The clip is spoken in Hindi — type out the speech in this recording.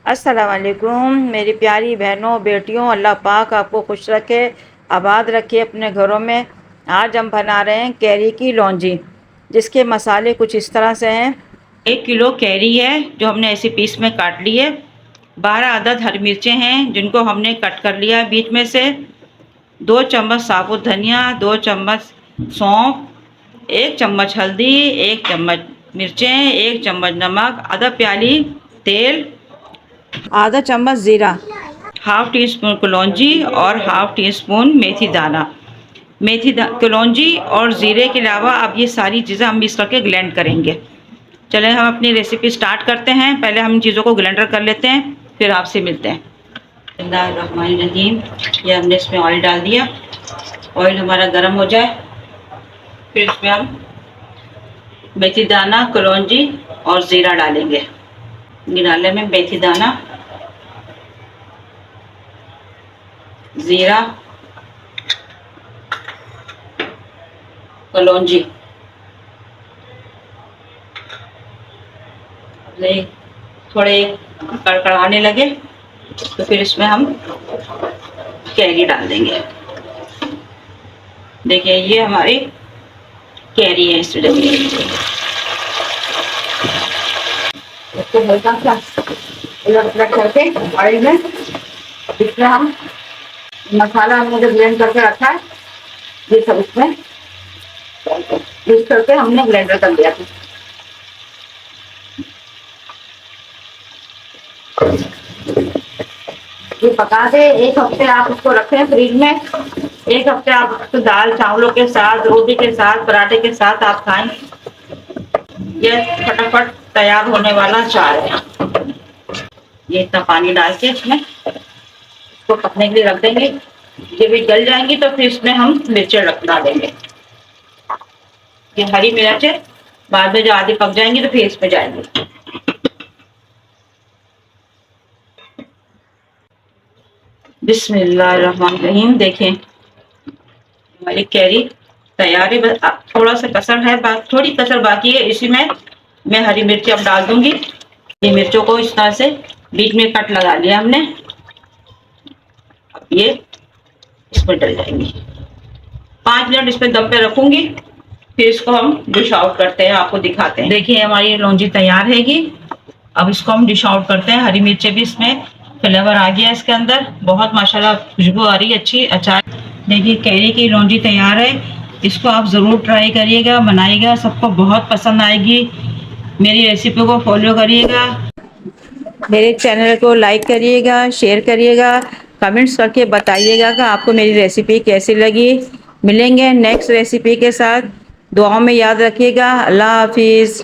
अस्सलाम वालेकुम मेरी प्यारी बहनों बेटियों, अल्लाह पाक आपको खुश रखे, आबाद रखे अपने घरों में। आज हम बना रहे हैं कैरी की लौंजी, जिसके मसाले कुछ इस तरह से हैं। 1 किलो कैरी है जो हमने ऐसे पीस में काट ली है। 12 अदद हरी मिर्चें हैं जिनको हमने कट कर लिया है बीच में से। 2 चम्मच साबुत धनिया, 2 चम्मच सौंफ, 1 चम्मच हल्दी, 1 चम्मच मिर्चें, 1 चम्मच नमक, आधा प्याली तेल, आधा चम्मच ज़ीरा, हाफ टी स्पून कलौंजी और हाफ टी स्पून मेथी दाना। कलौंजी और ज़ीरे के अलावा अब ये सारी चीज़ें हम मिक्स करके ग्राइंड करेंगे। चलें हम अपनी रेसिपी स्टार्ट करते हैं। पहले हम इन चीज़ों को ग्राइंडर कर लेते हैं, फिर आपसे मिलते हैं। बिस्मिल्लाहिर्रहमानिर्रहीम। ये हमने इसमें ऑयल डाल दिया। ऑयल हमारा गर्म हो जाए फिर इसमें हम मेथी दाना, कलौंजी और ज़ीरा डालेंगे। गिनाले में मेथी दाना, ज़ीरा, कलौंजी। थोड़े कड़कड़ाने लगे तो फिर इसमें हम कैरी डाल देंगे। देखिए ये हमारी कैरी है। इस इसको हल्का सा उलट पलट करके ऑयल में इसमें हम मसाला हमने जो ब्लेंड करके रखा है ये सब इसमें मिक्स करके हमने ब्लेंडर कर दिया था। ये पका दे। 1 हफ्ते आप इसको रखें फ्रिज में। 1 हफ्ते आप इसको दाल चावलों के साथ, रोटी के साथ, पराठे के साथ आप खाएं। ये फटाफट तैयार होने वाला अचार है। ये इतना पानी डाल के इसमें इसको पकने के लिए रख देंगे। जब ये गल जाएंगी तो फिर इसमें हम मिर्चें डाल देंगे। ये हरी मिर्चें बाद में जो आधी पक जाएंगी तो फिर इसमें जाएंगी। बिस्मिल्लाहिर्रहमानिर्रहीम। देखें हमारी कैरी तैयार है। बस थोड़ा सा कसर है, थोड़ी कसर बाकी है। इसी में मैं हरी मिर्ची अब डाल दूंगी। ये मिर्चों को इस तरह से बीच में कट लगा लिया हमने। अब ये इसमें डल जाएंगी। 5 मिनट इसमें दम पे रखूंगी, फिर इसको हम डिश आउट करते हैं, आपको दिखाते हैं। देखिए हमारी लौंजी तैयार हैगी। अब इसको हम डिश आउट करते हैं। हरी मिर्चें भी इसमें फ्लेवर आ गया इसके अंदर, बहुत माशाल्लाह खुशबू आ रही है अच्छी। अचार देखिए कैरी की लौंजी तैयार है। इसको आप ज़रूर ट्राई करिएगा, बनाइएगा, सबको बहुत पसंद आएगी। मेरी रेसिपी को फॉलो करिएगा, मेरे चैनल को लाइक करिएगा, शेयर करिएगा, कमेंट्स करके बताइएगा कि आपको मेरी रेसिपी कैसी लगी। मिलेंगे नेक्स्ट रेसिपी के साथ। दुआओं में याद रखिएगा। अल्लाह हाफिज़।